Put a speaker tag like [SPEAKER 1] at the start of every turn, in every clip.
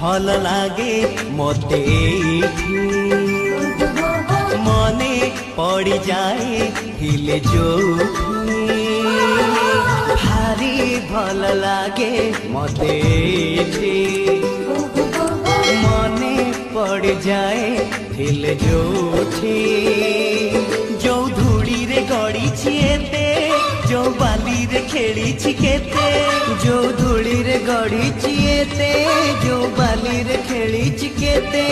[SPEAKER 1] भल लागे मते एठी मने पड़ी जाए हिले जोठी भारी भल लागे मते एठी मने पड़ जाए हिले जोठी जो धूड़ी रे गड़ी छिएते जो बाली रे खेली छिकेते जो धूड़ी रे गड़ी छिएते जो बाली रे खेली छिकेते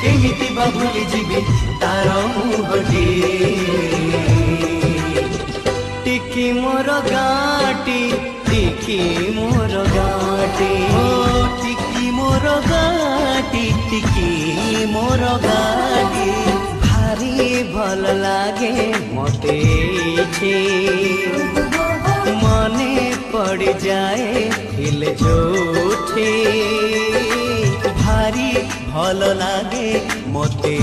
[SPEAKER 1] केमिति भूली जीवी तार मुहटी टिकी मोर गाटी टिकी मोर गाटी टिकी मोर गाटी टिकी मोर गाटी भारी भल लागे मते मने पड़ जाए हिल जोठे भारी भल लागे मते।